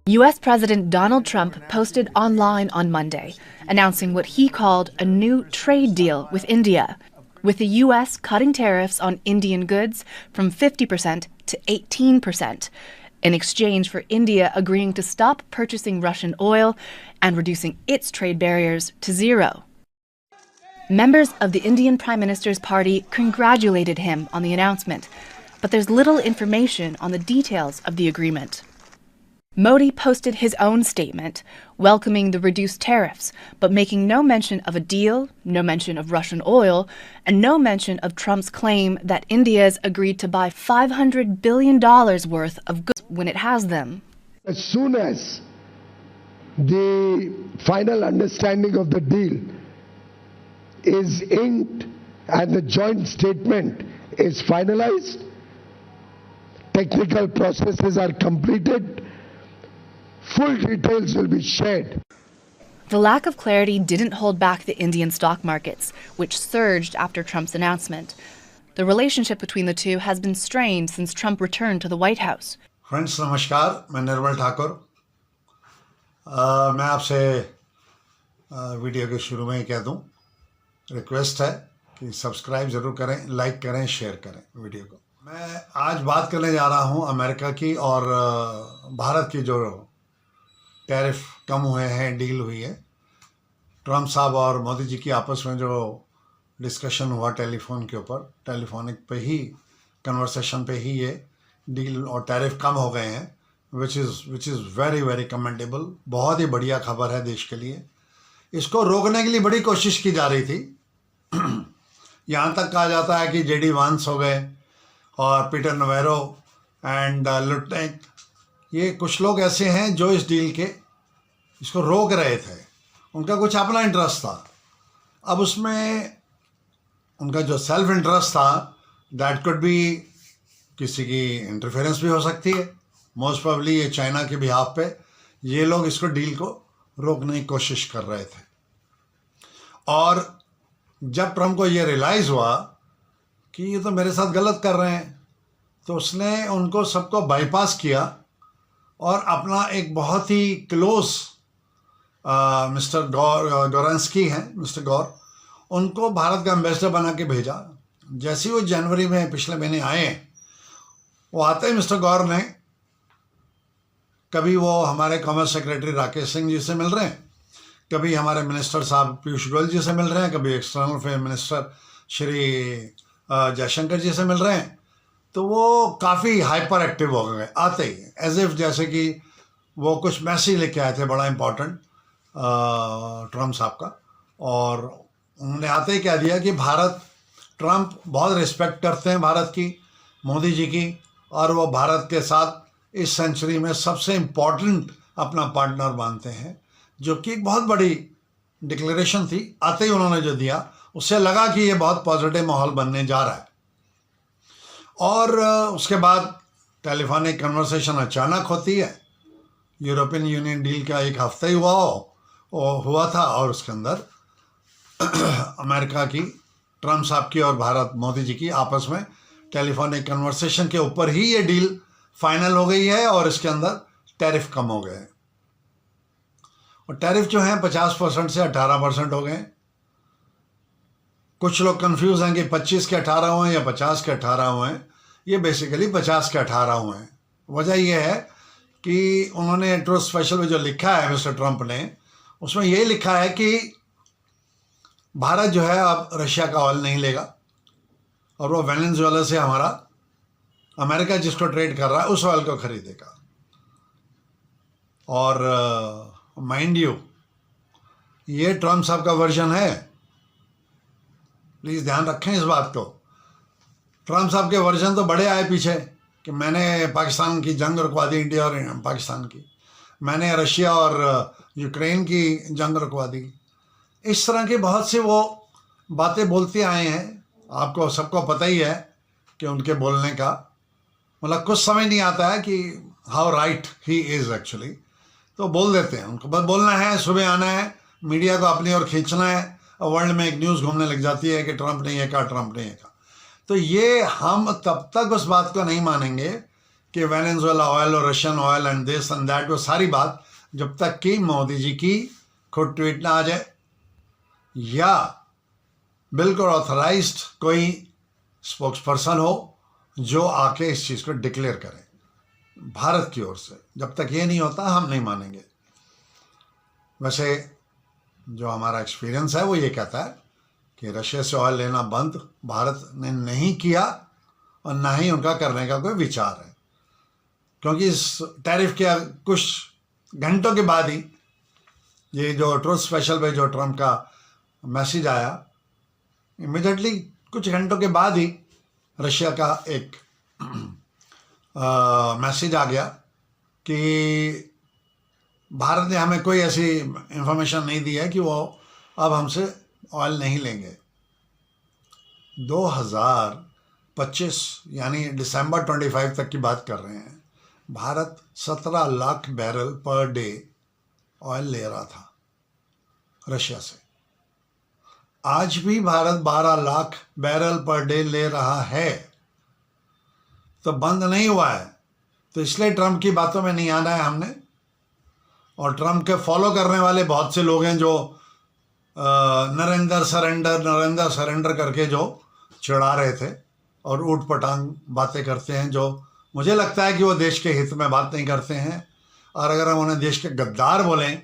U.S. President Donald Trump posted online on Monday, announcing what he called a new trade deal with India, with the U.S. cutting tariffs on Indian goods from 50% to 18%, in exchange for India agreeing to stop purchasing Russian oil and reducing its trade barriers to zero. Members of the Indian Prime Minister's party congratulated him on the announcement, but there's little information on the details of the agreement. Modi posted his own statement, welcoming the reduced tariffs, but making no mention of a deal, no mention of Russian oil, and no mention of Trump's claim that India's agreed to buy $500 billion worth of goods when it has them. As soon as the final understanding of the deal is inked and the joint statement is finalized, technical processes are completed, full details will be shared. The lack of clarity didn't hold back the Indian stock markets, which surged after Trump's announcement. The relationship between the two has been strained since Trump returned to the White House. Friends नमस्कार, मैं निर्मल ठाकुर। मैं आपसे video के शुरू में ही कह दूं, request है कि सब्सक्राइब ज़रूर करें, लाइक करें, शेयर करें वीडियो को। मैं आज बात करने जा रहा हूं अमेरिका की और भारत की जो टैरिफ कम हुए हैं, डील हुई है। ट्रम्प साहब और मोदी जी की आपस में जो डिस्कशन हुआ टेलीफोन के ऊपर, टेलीफोनिक पे ही कन्वर्सेशन पे ही ये डील और टैरिफ कम हो गए हैं, which is very very commendable. बहुत ही बढ़िया खबर है देश के लिए। इसको रोकने के लिए बड़ी कोशिश की जा रही थी। यहाँ तक कहा जाता है कि जेडी वांस हो गए और पीटर नवेरो एंड लुटनेक, ये कुछ लोग ऐसे हैं जो इस डील के इसको रोक रहे थे। उनका कुछ अपना इंटरेस्ट था। अब उसमें उनका जो सेल्फ इंटरेस्ट था, दैट कुड बी, किसी की इंटरफेरेंस भी हो सकती है। मोस्ट प्रोबेबली ये चाइना के बिहाफ पे ये लोग इसको डील को रोकने की कोशिश कर रहे थे। और जब ट्रम्प को ये रियलाइज़ हुआ कि ये तो मेरे साथ गलत कर रहे हैं, तो उसने उनको सबको बाईपास किया और अपना एक बहुत ही क्लोज मिस्टर गौरंस्की हैं, मिस्टर गौर, उनको भारत का एम्बेसडर बना के भेजा। जैसे ही वो जनवरी में पिछले महीने आए, वो आते ही मिस्टर गौर ने, कभी वो हमारे कॉमर्स सेक्रेटरी राकेश सिंह जी से मिल रहे हैं, कभी हमारे मिनिस्टर साहब पीयूष गोयल जी से मिल रहे हैं, कभी external affair minister Shri Jaishankar ji से मिल रहे हैं। तो वो काफ़ी हाइपर एक्टिव हो गए आते ही, एज इफ जैसे कि वो कुछ मैसेज लेके आए थे बड़ा इम्पोर्टेंट ट्रम्प साहब का। और उन्होंने आते ही कह दिया कि ट्रम्प बहुत रिस्पेक्ट करते हैं भारत की, मोदी जी की, और वो भारत के साथ इस सेंचुरी में सबसे इम्पोर्टेंट अपना पार्टनर मानते हैं, जो कि एक बहुत बड़ी डिक्लेरेशन थी। आते ही उन्होंने जो दिया, उससे लगा कि ये बहुत पॉजिटिव माहौल बनने जा रहा है। और उसके बाद टेलीफोनिक कन्वर्सेशन अचानक होती है। यूरोपियन यूनियन डील का एक हफ्ता ही हुआ था और उसके अंदर अमेरिका की, ट्रम्प साहब की और भारत मोदी जी की आपस में टेलीफोनिक कन्वर्सेशन के ऊपर ही ये डील फाइनल हो गई है और इसके अंदर टैरिफ कम हो गए। और टैरिफ जो हैं 50% से 18% हो गए। कुछ लोग कंफ्यूज हैं कि 25 के 18 हुए या 50 के 18 हुए हैं। ये बेसिकली 50 के 18 हुए हैं। वजह यह है कि उन्होंने ट्रूथ स्पेशल में जो लिखा है मिस्टर ट्रम्प ने, उसमें यही लिखा है कि भारत जो है अब रशिया का ऑयल नहीं लेगा और वो वेनेजुएला से हमारा अमेरिका जिसको ट्रेड कर रहा है उस ऑयल को खरीदेगा। और माइंड यू, ये ट्रम्प साहब का वर्जन है। प्लीज़ ध्यान रखें इस बात को। ट्रम्प साहब के वर्जन तो बड़े आए पीछे कि मैंने पाकिस्तान की जंग रुकवा दी, इंडिया और पाकिस्तान की, मैंने रशिया और यूक्रेन की जंग रुकवा दी। इस तरह की बहुत सी वो बातें बोलते आए हैं। आपको सबको पता ही है कि उनके बोलने का मतलब कुछ समझ नहीं आता है कि how right he is actually. तो बोल देते हैं, उनको बस बोलना है, सुबह आना है, मीडिया को अपनी ओर खींचना है और वर्ल्ड में एक न्यूज़ घूमने लग जाती है कि ट्रम्प ने ये कहा, ट्रम्प ने ये कहा। तो ये हम तब तक उस बात को नहीं मानेंगे कि वेनेजुएला ऑयल और Russian oil and this and that, वो सारी बात जब तक कि मोदी जी की खुद ट्वीट ना आ जाए या बिल्कुल ऑथराइज्ड कोई स्पोक्स पर्सन हो जो आके इस चीज़ को डिक्लेयर करे भारत की ओर से, जब तक ये नहीं होता हम नहीं मानेंगे। वैसे जो हमारा एक्सपीरियंस है वो ये कहता है कि रशिया से ऑयल लेना बंद भारत ने नहीं किया और ना ही उनका करने का कोई विचार है, क्योंकि इस टैरिफ के कुछ घंटों के बाद ही ये जो ट्रूथ स्पेशल पे जो ट्रम्प का मैसेज आया, इमिडिएटली कुछ घंटों के बाद ही रशिया का एक मैसेज आ गया कि भारत ने हमें कोई ऐसी इंफॉर्मेशन नहीं दी है कि वो अब हमसे ऑयल नहीं लेंगे। 2025 यानी दिसंबर 25 तक की बात कर रहे हैं, Bharat 17 lakh barrel per day oil ले रहा था रशिया से। आज भी Bharat 12 lakh barrel per day ले रहा है, तो बंद नहीं हुआ है। तो इसलिए ट्रम्प की बातों में नहीं आना है हमने। और ट्रम्प के फॉलो करने वाले बहुत से लोग हैं जो नरेंद्र सरेंडर करके जो चिढ़ा रहे थे और ऊट पटांग बातें करते हैं, जो मुझे लगता है कि वो देश के हित में बात नहीं करते हैं। और अगर हम उन्हें देश के गद्दार बोलें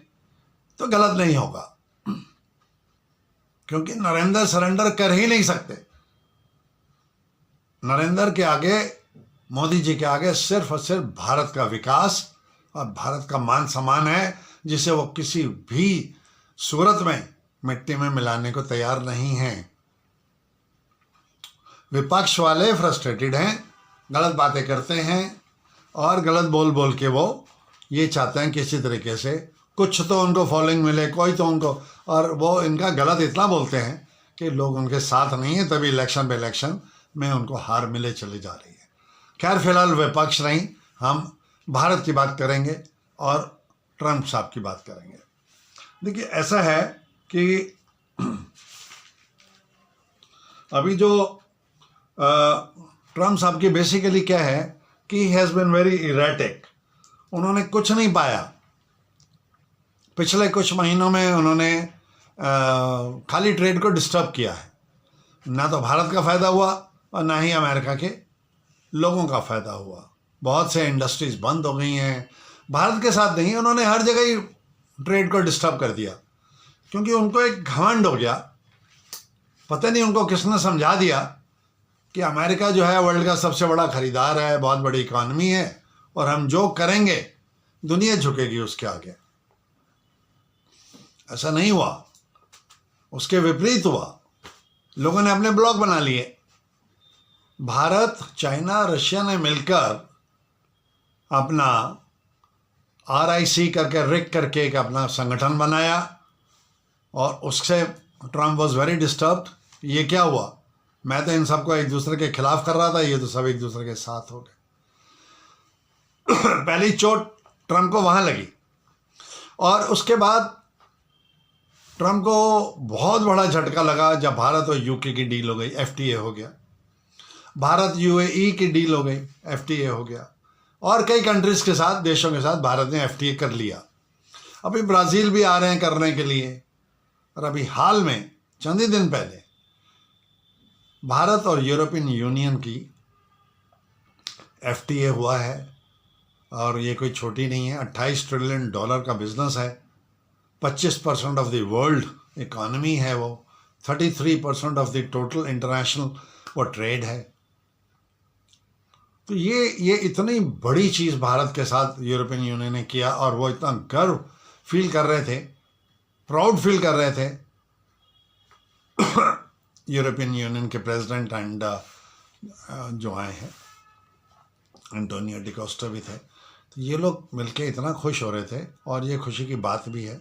तो गलत नहीं होगा, क्योंकि नरेंद्र सरेंडर कर ही नहीं सकते। नरेंद्र के आगे, मोदी जी के आगे सिर्फ और सिर्फ भारत का विकास और भारत का मान सम्मान है, जिसे वो किसी भी सूरत में मिट्टी में मिलाने को तैयार नहीं हैं। विपक्ष वाले फ्रस्ट्रेटेड हैं, गलत बातें करते हैं और गलत बोल बोल के वो ये चाहते हैं किसी तरीके से कुछ तो उनको फॉलोइंग मिले, कोई तो उनको, और वो इनका गलत इतना बोलते हैं कि लोग उनके साथ नहीं है, तभी इलेक्शन पे इलेक्शन में उनको हार मिले चली जा रही है। खैर फिलहाल विपक्ष नहीं, हम भारत की बात करेंगे और ट्रम्प साहब की बात करेंगे। देखिए ऐसा है कि अभी जो ट्रम्प साहब की बेसिकली क्या है कि he has been very erratic. उन्होंने कुछ नहीं पाया पिछले कुछ महीनों में। उन्होंने खाली ट्रेड को डिस्टर्ब किया है। ना तो भारत का फ़ायदा हुआ और ना ही अमेरिका के लोगों का फ़ायदा हुआ। बहुत से इंडस्ट्रीज बंद हो गई हैं, भारत के साथ नहीं, उन्होंने हर जगह ही ट्रेड को डिस्टर्ब कर दिया, क्योंकि उनको एक घमंड हो गया। पता नहीं उनको किसने समझा दिया कि अमेरिका जो है वर्ल्ड का सबसे बड़ा खरीदार है, बहुत बड़ी इकॉनमी है, और हम जो करेंगे दुनिया झुकेगी उसके आगे। ऐसा नहीं हुआ, उसके विपरीत हुआ। लोगों ने अपने ब्लॉक बना लिए। भारत, चाइना, रशिया ने मिलकर अपना RIC करके रिक करके एक अपना संगठन बनाया और उससे ट्रम्प वॉज वेरी डिस्टर्ब्ड। ये क्या हुआ, मैं तो इन सबको एक दूसरे के खिलाफ कर रहा था, ये तो सब एक दूसरे के साथ हो गए। पहली चोट ट्रम्प को वहाँ लगी और उसके बाद ट्रम्प को बहुत बड़ा झटका लगा जब भारत और UK की डील हो गई, FTA हो गया। भारत UAE की डील हो गई, FTA हो गया। और कई कंट्रीज़ के साथ, देशों के साथ भारत ने FTA कर लिया। अभी ब्राज़ील भी आ रहे हैं करने के लिए। और अभी हाल में चंद ही दिन पहले भारत और यूरोपियन यूनियन की FTA हुआ है। और ये कोई छोटी नहीं है, $28 ट्रिलियन का बिजनेस है। 25% ऑफ द वर्ल्ड इकॉनमी है वो। 33% ऑफ द टोटल इंटरनेशनल वो ट्रेड है। तो ये इतनी बड़ी चीज़ भारत के साथ यूरोपियन यूनियन ने किया और वो इतना गर्व फील कर रहे थे, प्राउड फील कर रहे थे। यूरोपियन यूनियन के प्रेसिडेंट एंड जो आए हैं एंटोनियो डी कोस्टा भी थे। तो ये लोग मिलके इतना खुश हो रहे थे और ये खुशी की बात भी है।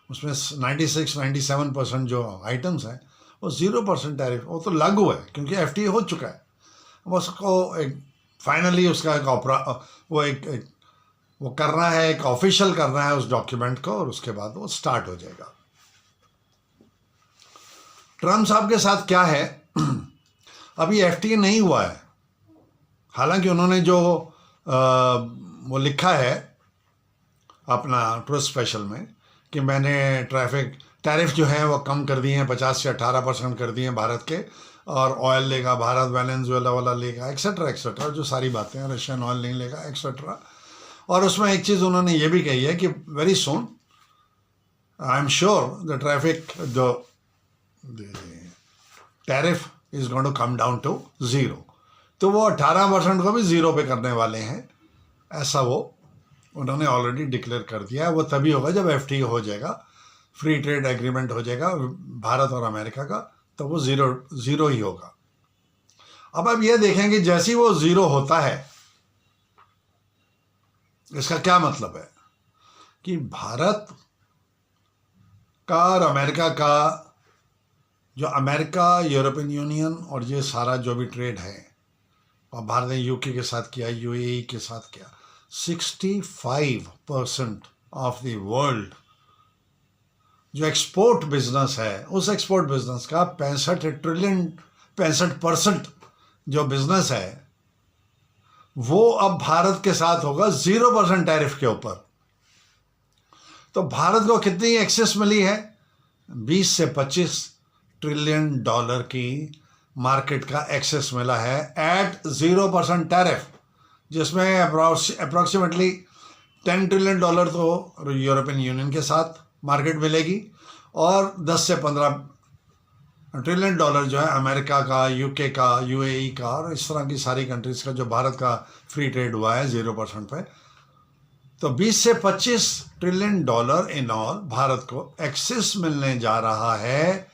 उसमें 96-97% जो आइटम्स हैं वो 0% टैरिफ वो तो लागू है, क्योंकि FTA हो चुका है। वो उसको एक फाइनली उसका एक वो करना है, एक ऑफिशियल करना है उस डॉक्यूमेंट को, और उसके बाद वो स्टार्ट हो जाएगा। ट्रम्प साहब के साथ क्या है, अभी FTA नहीं हुआ है। हालांकि उन्होंने जो वो लिखा है अपना ट्रूथ स्पेशल में कि मैंने टैरिफ जो है वो कम कर दिए हैं, 50 से 18% कर दिए हैं भारत के, और ऑयल लेगा भारत, वेनेजुएला वाला लेगा, एक्सेट्रा एक्सेट्रा, जो सारी बातें हैं, रशियन ऑयल नहीं लेगा, एक्सेट्रा। और उसमें एक चीज़ उन्होंने ये भी कही है कि very soon I am sure the tariff is going to come down to 0। तो वो 18% को भी 0 पे करने वाले हैं, ऐसा वो उन्होंने ऑलरेडी डिक्लेयर कर दिया है। वो तभी होगा जब FTA हो जाएगा, फ्री ट्रेड एग्रीमेंट हो जाएगा भारत और अमेरिका का, तो वो ज़ीरो ही होगा। अब ये देखेंगे जैसे ही वो 0 होता है, इसका क्या मतलब है कि भारत का और अमेरिका का, जो अमेरिका, यूरोपियन यूनियन और ये सारा जो भी ट्रेड है, और भारत ने UK के साथ किया, UAE के साथ किया, 65% ऑफ द वर्ल्ड जो एक्सपोर्ट बिजनेस है, उस एक्सपोर्ट बिजनेस का 65% जो बिजनेस है वो अब भारत के साथ होगा 0% टैरिफ के ऊपर। तो भारत को कितनी एक्सेस मिली है? 20 से 25 ट्रिलियन डॉलर की मार्केट का एक्सेस मिला है एट 0% टैरिफ, जिसमें अप्रॉक्सीमेटली 10 ट्रिलियन डॉलर तो यूरोपियन यूनियन के साथ मार्केट मिलेगी, और 10 से 15 ट्रिलियन डॉलर जो है अमेरिका का, UK का, UAE का, और इस तरह की सारी कंट्रीज़ का जो भारत का फ्री ट्रेड हुआ है 0% पे। तो 20 से 25 trillion dollar in all Bharat को एक्सेस मिलने जा रहा है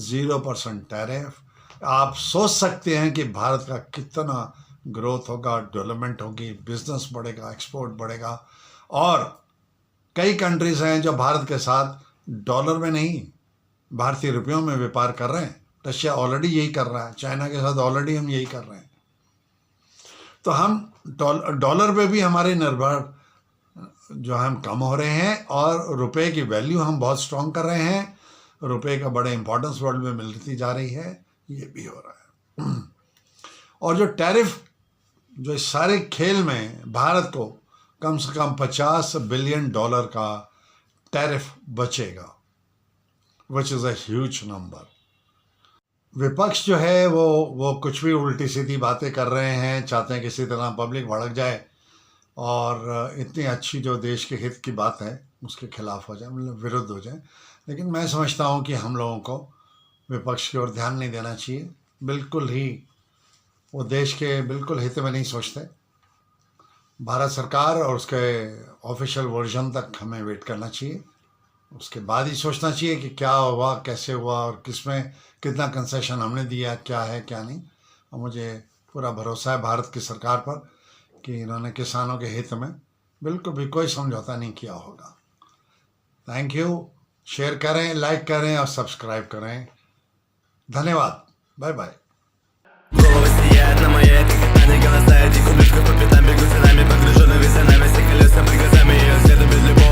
0% टैरिफ। आप सोच सकते हैं कि भारत का कितना ग्रोथ होगा, डेवलपमेंट होगी, बिजनेस बढ़ेगा, एक्सपोर्ट बढ़ेगा। और कई कंट्रीज़ हैं जो भारत के साथ डॉलर में नहीं, भारतीय रुपयों में व्यापार कर रहे हैं। रशिया ऑलरेडी यही कर रहा है, चाइना के साथ ऑलरेडी हम यही कर रहे हैं। तो हम डॉलर पे भी हमारे निर्भर जो हम कम हो रहे हैं, और रुपए की वैल्यू हम बहुत स्ट्रॉन्ग कर रहे हैं, रुपए का बड़े इंपॉर्टेंस वर्ल्ड में मिलती जा रही है, ये भी हो रहा है। और जो टैरिफ, जो इस सारे खेल में भारत को कम से कम $50 बिलियन का टैरिफ बचेगा, which is a huge number. विपक्ष जो है वो कुछ भी उल्टी सीधी बातें कर रहे हैं, चाहते हैं किसी तरह पब्लिक भड़क जाए और इतनी अच्छी जो देश के हित की बात है उसके खिलाफ हो जाए, मतलब विरुद्ध हो जाए। लेकिन मैं समझता हूँ कि हम लोगों को विपक्ष की ओर ध्यान नहीं देना चाहिए, बिल्कुल ही वो देश के बिल्कुल हित में नहीं सोचते। भारत सरकार और उसके ऑफिशियल वर्जन तक हमें वेट करना चाहिए, उसके बाद ही सोचना चाहिए कि क्या हुआ, कैसे हुआ, और किसमें कितना कंसेशन हमने दिया, क्या है क्या नहीं। और मुझे पूरा भरोसा है भारत की सरकार पर कि इन्होंने किसानों के हित में बिल्कुल भी कोई समझौता नहीं किया होगा। Thank you. शेयर करें, लाइक करें और सब्सक्राइब करें। धन्यवाद। Bye bye. Головы сияют на маяке, они голоса этих ублюдков по пятам бегут за нами, погружены весенами, все колеса при глазами, ее взгляды без любого